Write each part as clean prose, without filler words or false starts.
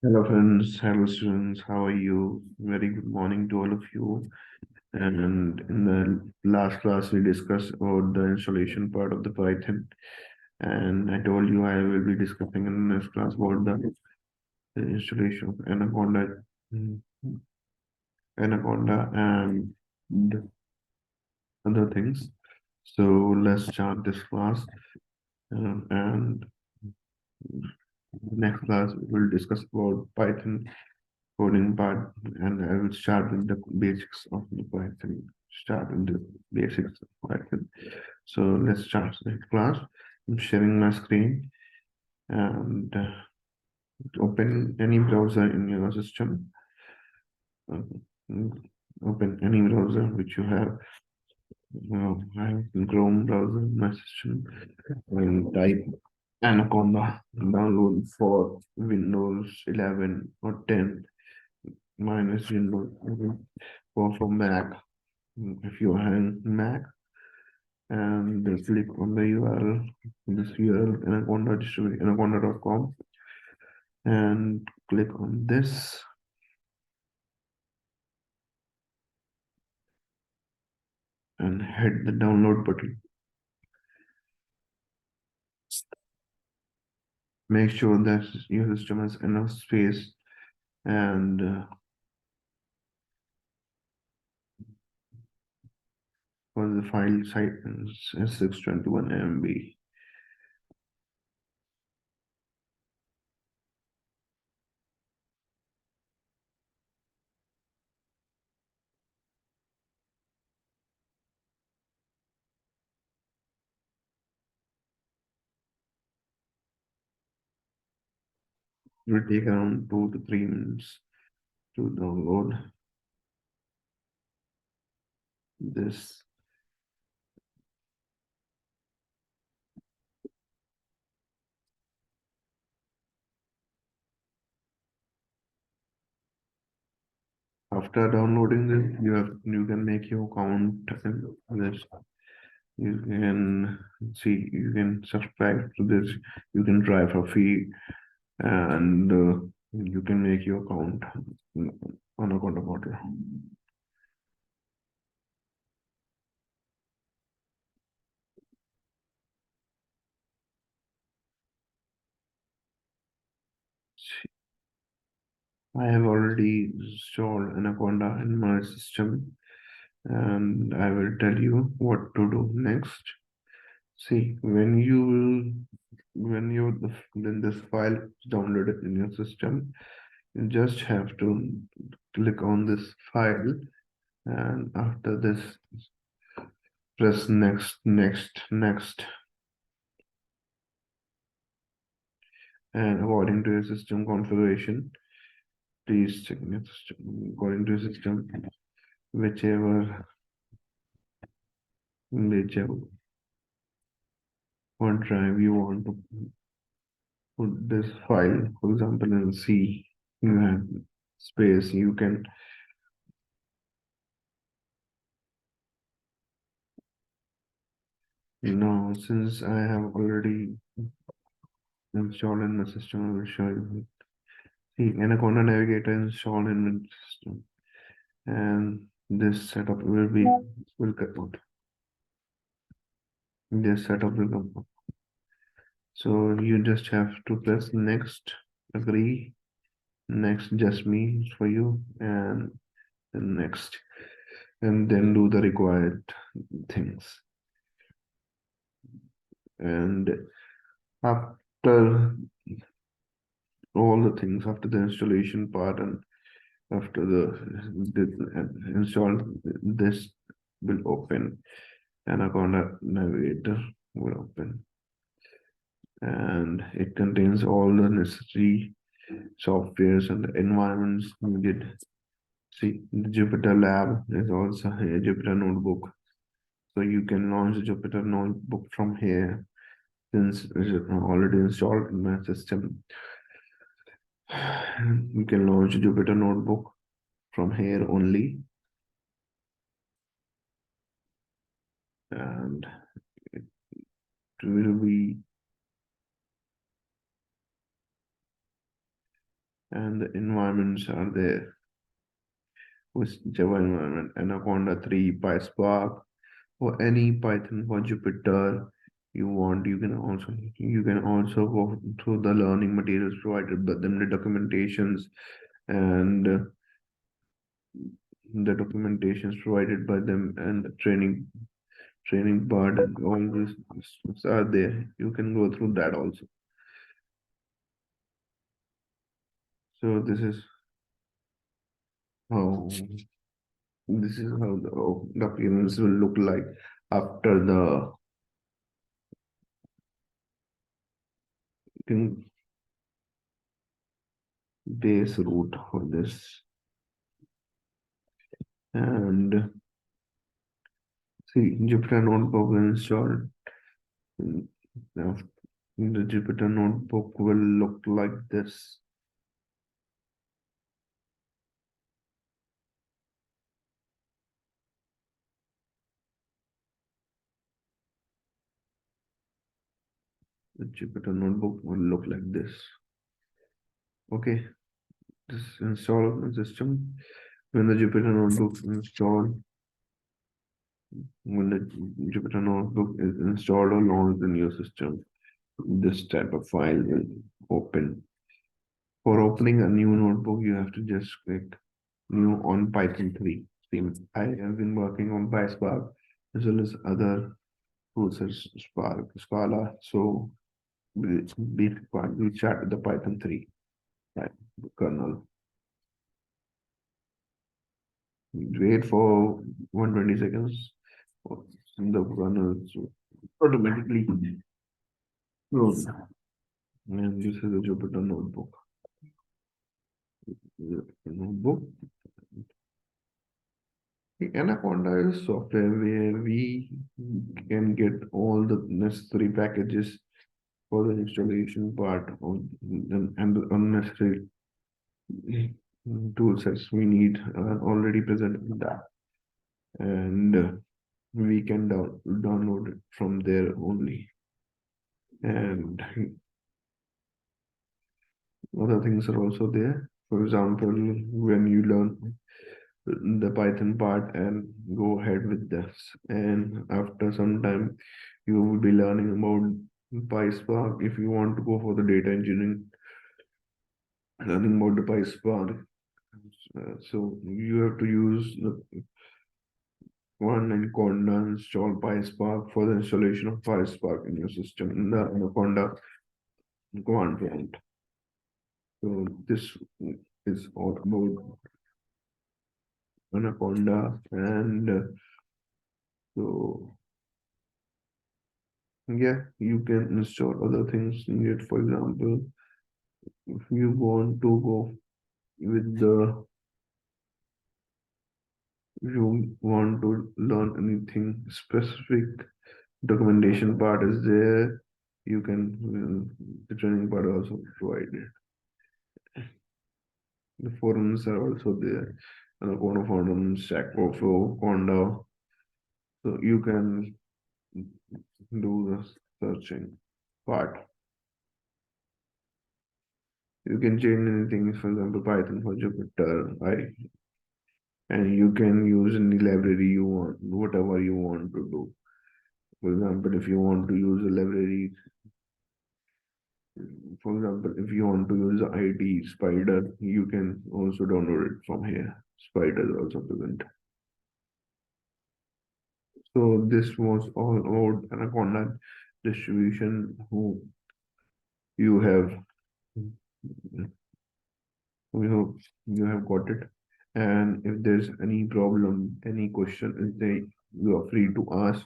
Hello friends, hello students, how are you? Very good morning to all of you. And in the last class, we discussed about the installation part of the Python. And I told you I will be discussing in the next class about the installation of mm, Anaconda and other things. So let's start this class. And next class, we will discuss about Python coding part, and I will start with the basics of the Python. Start with the basics of Python. So let's start the class. I'm sharing my screen and open any browser in your system. Uh, Open any browser which you have. I have Chrome browser in my system. And type Anaconda. Download for Windows 11 or 10 minus Windows for Mac. If you are in Mac, and click on the URL, this URL anaconda.com, and click on this and hit the download button. Make sure that your system has enough space, and for the file size is 621 MB. It will take around 2 to 3 minutes to download this. After downloading this, you can make your account in this. You can see, you can subscribe to this, you can try for free, and you can make your account on Anaconda portal. I have already installed Anaconda in my system, and I will tell you what to do next. See, when this file is downloaded in your system, you just have to click on this file, and after this, press next, next, next. And according to your system configuration, please check your system. According to your system, whichever, whichever one drive you want to put this file, for example, in C, you have space, you can, since I have already installed in my system, I will show you. See, Anaconda Navigator installed in my system, and this setup will come out. This setup will come out. So you just have to press next, agree, next, just me for you, and then next, and then do the required things. And after all the things, after the installation part and after the install, this will open. Anaconda Navigator will open, and it contains all the necessary softwares and environments needed. See, the Jupyter Lab is also a Jupyter Notebook. So you can launch the Jupyter Notebook from here since it's already installed in my system. You can launch Jupyter Notebook from here only, and it will be and the environments are there. Whichever environment, Anaconda 3, PySpark, or any Python for Jupyter you want. You can also go through the learning materials provided by them, the documentations and the training part and all these are there. You can go through that also. So how the appearance will look like after the thing base root for this. And see, Jupyter Notebook will install. Now, the Jupyter Notebook will look like this. The Jupyter Notebook will look like this. Okay, this install the system. When the Jupyter Notebook is installed, when the Jupyter Notebook is installed or launched in your system, this type of file will open. For opening a new notebook, you have to just click new on Python 3. See, I have been working on PySpark as well as other tools as Spark, Scala. So we start with the Python 3 right, kernel. Wait for 120 seconds. The kernel automatically close. And this is a Jupyter notebook. Notebook. The Anaconda is software where we can get all the necessary packages for the installation part of and the unnecessary tool sets we need are already present in that. And we can download it from there only. And other things are also there. For example, when you learn the Python part and go ahead with this, and after some time, you will be learning about PySpark. If you want to go for the data engineering, learning about the PySpark, so you have to use the one Anaconda install PySpark for the installation of PySpark in your system in the Anaconda command prompt. So this is all about Anaconda, and so yeah, you can install other things needed. For example, if you want to go with the if you want to learn anything specific, documentation part is there. You can the training part also provided. The forums are also there. Anaconda forums, Stack Overflow, Conda. So you can do the searching part. You can change anything, for example, Python for Jupyter, right? And you can use any library you want, whatever you want to do. For example, if you want to use a library, for example, if you want to use the IT Spider, you can also download it from here. Spider is also present. So this was all about Anaconda distribution. Who you have, we hope you have got it. And if there's any problem, any question, you are free to ask.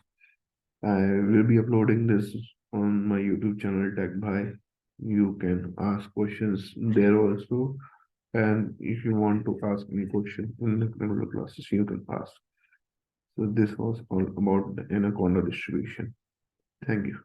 I will be uploading this on my YouTube channel Tech by. You can ask questions there also. And if you want to ask any question in the regular classes, you can ask. So this was all about the Anaconda distribution. Thank you.